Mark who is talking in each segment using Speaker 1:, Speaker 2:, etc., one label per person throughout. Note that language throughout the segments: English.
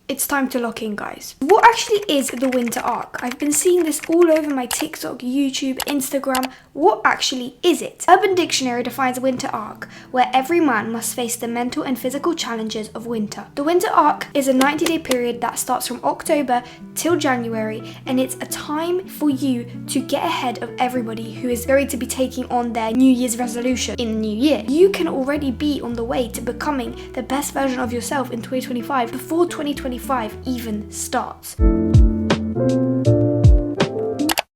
Speaker 1: It's time to lock in, guys. What actually is the winter arc? I've been seeing this all over my TikTok, YouTube, Instagram. What actually is it? Urban Dictionary defines winter arc, where every man must face the mental and physical challenges of winter. The winter arc is a 90-day period that starts from October till January, and it's a time for you to get ahead of everybody who is going to be taking on their New Year's resolution in the new year. You can already be on the way to becoming the best version of yourself in 2025 before 2025 even starts.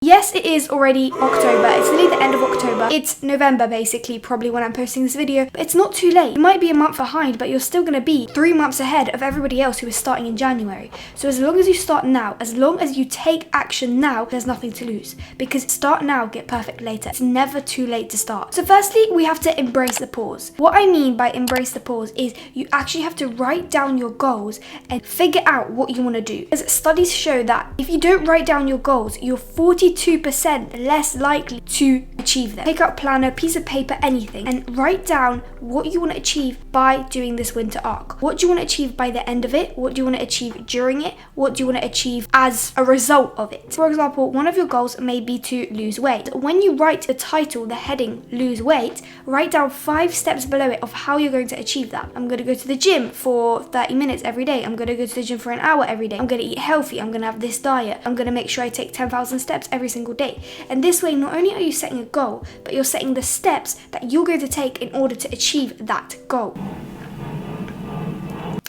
Speaker 1: Yes, it is already October. It's nearly the end of October. It's November, basically, probably when I'm posting this video. But it's not too late. You might be a month behind, but you're still going to be 3 months ahead of everybody else who is starting in January. So as long as you start now, as long as you take action now, there's nothing to lose. Because start now, get perfect later. It's never too late to start. So firstly, we have to embrace the pause. What I mean by embrace the pause is you actually have to write down your goals and figure out what you want to do. As studies show that if you don't write down your goals, you're 42% less likely to achieve them. Take out a planner, piece of paper, anything, and write down what you want to achieve by doing this winter arc. What do you want to achieve by the end of it? What do you want to achieve during it? What do you want to achieve as a result of it? For example, one of your goals may be to lose weight. When you write the title, the heading, lose weight, write down 5 steps below it of how you're going to achieve that. I'm going to go to the gym for 30 minutes every day. I'm going to go to the gym for an hour every day. I'm going to eat healthy. I'm going to have this diet. I'm going to make sure I take 10,000 steps every single day. And this way, not only are you setting a goal, but you're setting the steps that you're going to take in order to achieve that goal.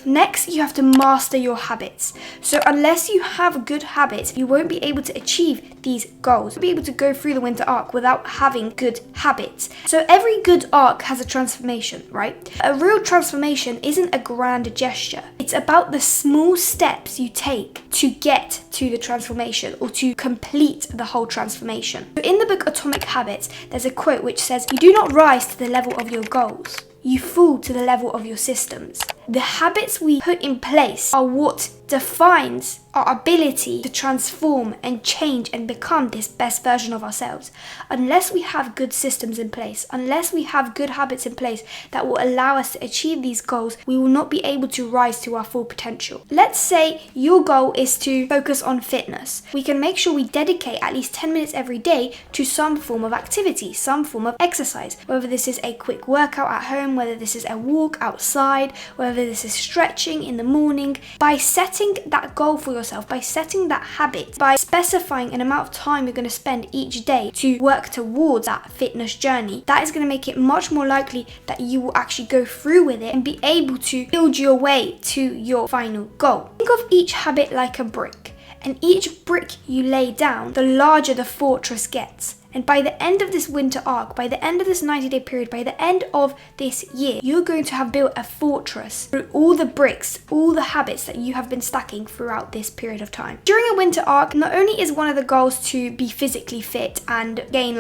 Speaker 1: Next, you have to master your habits. So unless you have good habits, you won't be able to achieve these goals. You'll be able to go through the winter arc without having good habits. So every good arc has a transformation, right? A real transformation isn't a grand gesture. It's about the small steps you take to get to the transformation or to complete the whole transformation. So in the book Atomic Habits, there's a quote which says, "You do not rise to the level of your goals. You fall to the level of your systems." The habits we put in place are what defines our ability to transform and change and become this best version of ourselves. Unless we have good systems in place, unless we have good habits in place that will allow us to achieve these goals, we will not be able to rise to our full potential. Let's say your goal is to focus on fitness. We can make sure we dedicate at least 10 minutes every day to some form of activity, some form of exercise, whether this is a quick workout at home, whether this is a walk outside, whether this is stretching in the morning. By setting that goal for yourself, by setting that habit, by specifying an amount of time you're going to spend each day to work towards that fitness journey, that is going to make it much more likely that you will actually go through with it and be able to build your way to your final goal. Think of each habit like a brick, and each brick you lay down, the larger the fortress gets. And by the end of this winter arc, by the end of this 90-day period, by the end of this year, you're going to have built a fortress through all the bricks, all the habits that you have been stacking throughout this period of time. During a winter arc, not only is one of the goals to be physically fit and gain,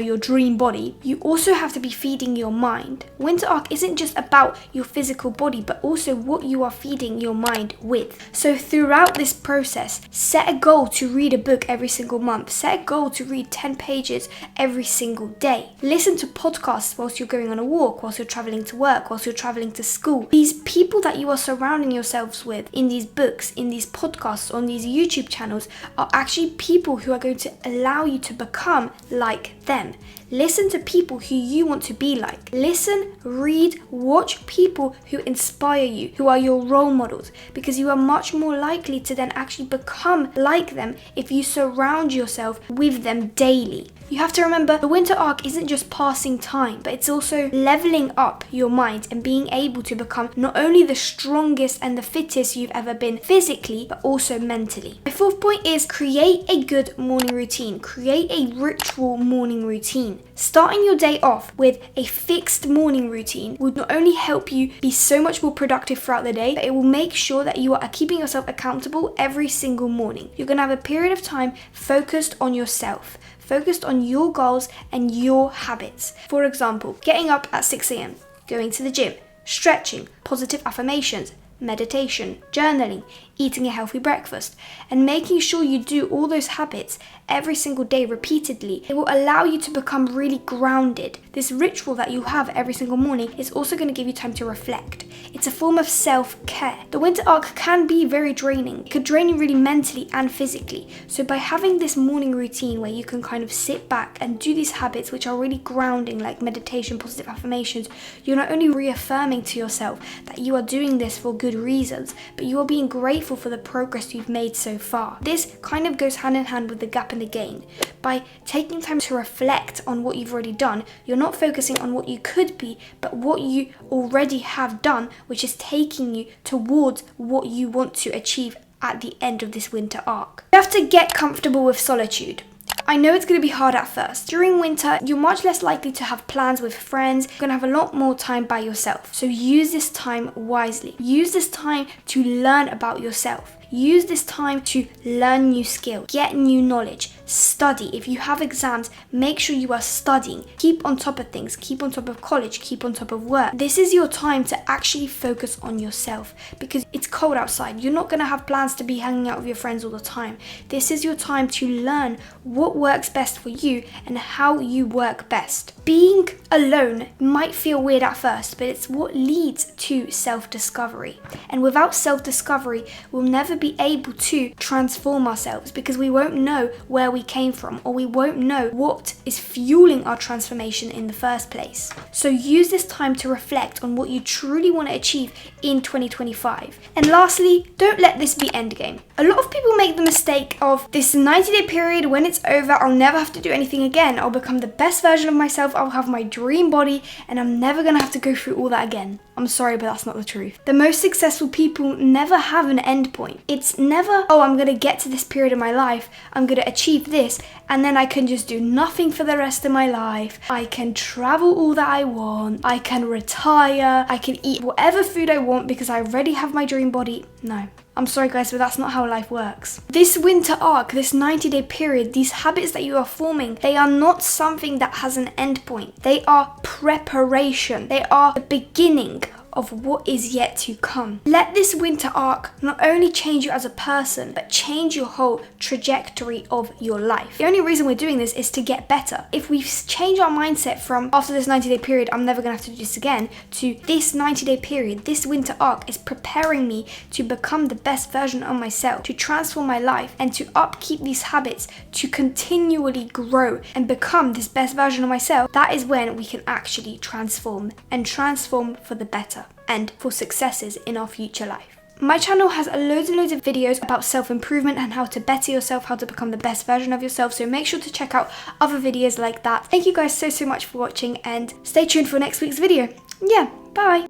Speaker 1: your dream body, you also have to be feeding your mind. Winter arc isn't just about your physical body, but also what you are feeding your mind with. So throughout this process, set a goal to read a book every single month. Set a goal to read 10 pages every single day. Listen to podcasts whilst you're going on a walk, whilst you're traveling to work, whilst you're traveling to school. These people that you are surrounding yourselves with in these books, in these podcasts, on these YouTube channels are actually people who are going to allow you to become like them. Listen to people who you want to be like. Listen, read, watch people who inspire you, who are your role models, because you are much more likely to then actually become like them if you surround yourself with them daily. You have to remember, the winter arc isn't just passing time, but it's also leveling up your mind and being able to become not only the strongest and the fittest you've ever been physically, but also mentally. My fourth point is create a good morning routine. Create a ritual morning routine. Starting your day off with a fixed morning routine will not only help you be so much more productive throughout the day, but it will make sure that you are keeping yourself accountable every single morning. You're going to have a period of time focused on yourself, focused on your goals and your habits. For example, getting up at 6 a.m, going to the gym, stretching, positive affirmations, meditation, journaling, eating a healthy breakfast, and making sure you do all those habits every single day repeatedly, it will allow you to become really grounded. This ritual that you have every single morning is also going to give you time to reflect. It's a form of self-care. The winter arc can be very draining. It could drain you really mentally and physically. So by having this morning routine where you can kind of sit back and do these habits which are really grounding, like meditation, positive affirmations, you're not only reaffirming to yourself that you are doing this for good reasons, but you are being grateful for the progress you've made so far. This kind of goes hand in hand with the gap and the gain. By taking time to reflect on what you've already done, you're not focusing on what you could be, but what you already have done, which is taking you towards what you want to achieve at the end of this winter arc. You have to get comfortable with solitude. I know it's going to be hard at first. During winter, you're much less likely to have plans with friends. You're going to have a lot more time by yourself. So use this time wisely. Use this time to learn about yourself. Use this time to learn new skills, get new knowledge, study. If you have exams, make sure you are studying. Keep on top of things, keep on top of college, keep on top of work. This is your time to actually focus on yourself because it's cold outside. You're not going to have plans to be hanging out with your friends all the time. This is your time to learn what works best for you and how you work best. Being alone might feel weird at first, but it's what leads to self-discovery. And without self-discovery, we'll never be able to transform ourselves because we won't know where we came from, or we won't know what is fueling our transformation in the first place. So use this time to reflect on what you truly want to achieve in 2025. And lastly, don't let this be endgame. A lot of people make the mistake of this 90-day period. When it's over, I'll never have to do anything again. I'll become the best version of myself. I'll have my dream body and I'm never going to have to go through all that again. I'm sorry, but that's not the truth. The most successful people never have an end point. It's never, oh, I'm going to get to this period of my life, I'm going to achieve this, and then I can just do nothing for the rest of my life. I can travel all that I want. I can retire. I can eat whatever food I want because I already have my dream body. No. I'm sorry guys, but that's not how life works. This winter arc, this 90-day period, these habits that you are forming, they are not something that has an end point. They are preparation. They are the beginning of what is yet to come. Let this winter arc not only change you as a person, but change your whole trajectory of your life. The only reason we're doing this is to get better. If we change our mindset from after this 90-day period, I'm never gonna have to do this again, to this 90-day period, this winter arc is preparing me to become the best version of myself, to transform my life, and to upkeep these habits, to continually grow and become this best version of myself, that is when we can actually transform and transform for the better and for successes in our future life. My channel has loads and loads of videos about self-improvement and how to better yourself, how to become the best version of yourself, so make sure to check out other videos like that. Thank you guys so much for watching and stay tuned for next week's video. Yeah, bye!